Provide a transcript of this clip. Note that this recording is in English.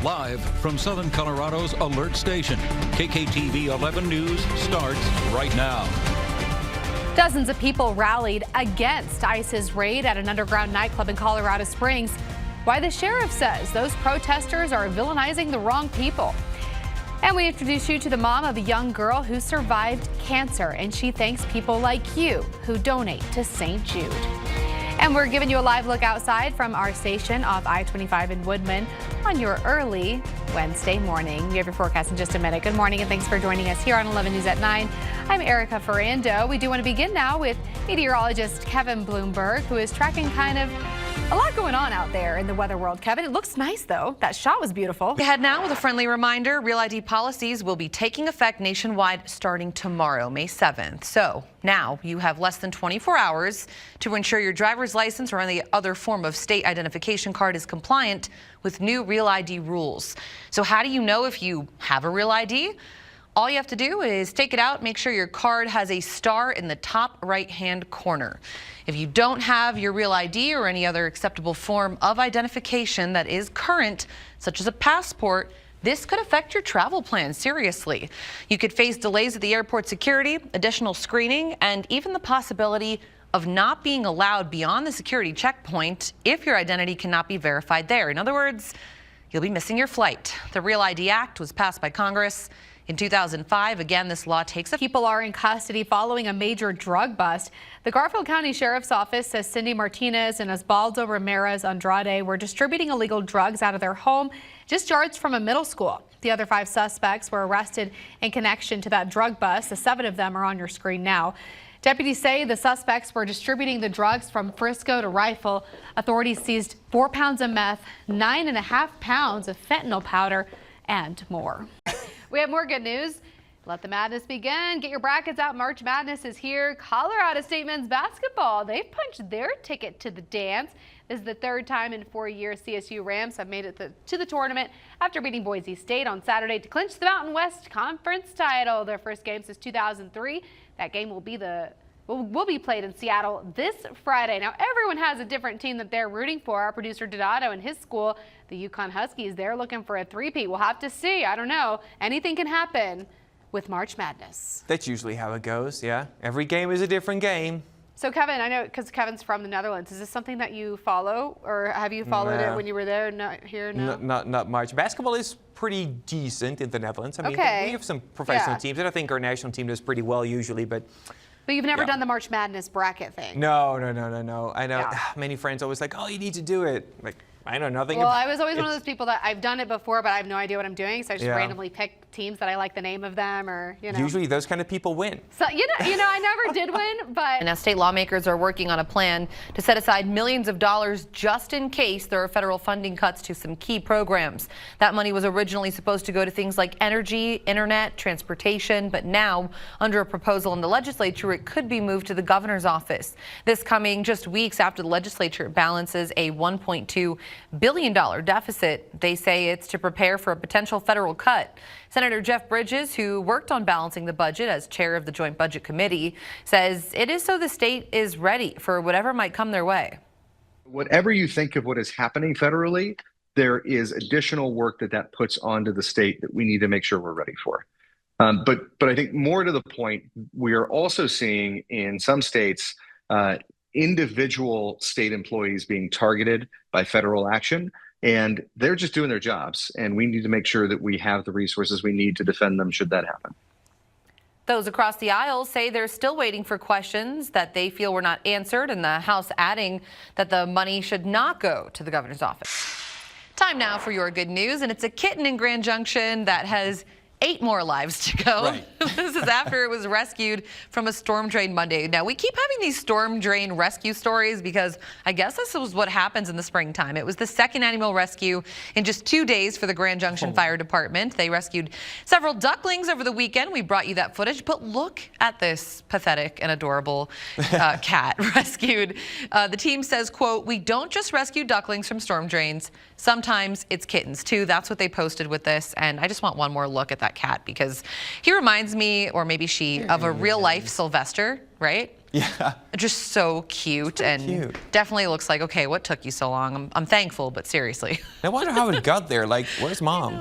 Live from Southern Colorado's alert station, KKTV 11 News starts right now. Dozens of people rallied against ICE's raid at an underground nightclub in Colorado Springs. Why the sheriff says those protesters are villainizing the wrong people. And we introduce you to the mom of a young girl who survived cancer, and she thanks people like you who donate to St. Jude. And we're giving you a live look outside from our station off I-25 in Woodman on your early Wednesday morning. We have your forecast in just a minute. Good morning and thanks for joining us here on 11 News at 9. I'm Erica Ferrando. We do want to begin now with meteorologist Kevin Bloomberg, who is tracking kind of a lot going on out there in the weather world. Kevin, it looks nice, though. That shot was beautiful. Ahead now with a friendly reminder, Real ID policies will be taking effect nationwide starting tomorrow, May 7th. So now you have less than 24 hours to ensure your driver's license or any other form of state identification card is compliant with new Real ID rules. So how do you know if you have a Real ID? All you have to do is take it out, make sure your card has a star in the top right-hand corner. If you don't have your Real ID or any other acceptable form of identification that is current, such as a passport, this could affect your travel plans seriously. You could face delays at the airport security, additional screening, and even the possibility of not being allowed beyond the security checkpoint if your identity cannot be verified there. In other words, you'll be missing your flight. The Real ID Act was passed by Congress in 2005. Again, this law takes People are in custody following a major drug bust. The Garfield County Sheriff's Office says Cindy Martinez and Osvaldo Ramirez Andrade were distributing illegal drugs out of their home just yards from a middle school. The other 5 suspects were arrested in connection to that drug bust. The 7 of them are on your screen now. Deputies say the suspects were distributing the drugs from Frisco to Rifle. Authorities seized 4 pounds of meth, 9.5 pounds of fentanyl powder, and more. We have more good news. Let the madness begin. Get your brackets out. March Madness is here. Colorado State men's basketball. They've punched their ticket to the dance. This is the 3rd time in 4 years CSU Rams have made it to the tournament after beating Boise State on Saturday to clinch the Mountain West Conference title. Their first game since 2003. That game will be played in Seattle this Friday. Now, everyone has a different team that they're rooting for. Our producer Donato and his school, the Yukon Huskies, they're looking for a three-peat. We'll have to see. I don't know. Anything can happen with March Madness. That's usually how it goes, yeah. Every game is a different game. So, Kevin, I know because Kevin's from the Netherlands. Is this something that you follow, or have you followed it when you were there? Not here, no? Not much. Basketball is pretty decent in the Netherlands. I mean, we have some professional teams, and I think our national team does pretty well usually, But you've never done the March Madness bracket thing? No. I know many friends always like, oh, you need to do it. Like, I know nothing Well, about I was always one of those people that I've done it before, but I have no idea what I'm doing, so I just randomly pick teams that I like the name of them, or, you know. Usually those kind of people win. So, you know, I never did win, but. And now state lawmakers are working on a plan to set aside millions of dollars just in case there are federal funding cuts to some key programs. That money was originally supposed to go to things like energy, internet, transportation, but now under a proposal in the legislature, it could be moved to the governor's office. This coming just weeks after the legislature balances a $1.2 billion deficit. They say it's to prepare for a potential federal cut. Senator Jeff Bridges, who worked on balancing the budget as chair of the Joint Budget Committee, says it is so the state is ready for whatever might come their way. Whatever you think of what is happening federally, there is additional work that puts onto the state that we need to make sure we're ready for. But I think more to the point, we are also seeing in some states individual state employees being targeted by federal action. And they're just doing their jobs, and we need to make sure that we have the resources we need to defend them should that happen. Those across the aisle say they're still waiting for questions that they feel were not answered, and the House adding that the money should not go to the governor's office. Time now for your good news, and it's a kitten in Grand Junction that has 8 more lives to go. Right. This is after it was rescued from a storm drain Monday. Now, we keep having these storm drain rescue stories because I guess this was what happens in the springtime. It was the 2nd animal rescue in just 2 days for the Grand Junction Fire Department. They rescued several ducklings over the weekend. We brought you that footage, but look at this pathetic and adorable cat rescued. The team says, quote, "We don't just rescue ducklings from storm drains. Sometimes it's kittens too." That's what they posted with this. And I just want one more look at that cat because he reminds me, or maybe she, of a real life Sylvester, right? Yeah. Just so cute and cute. Definitely looks like, okay, what took you so long? I'm thankful, but seriously. I wonder how it got there. Like, where's mom?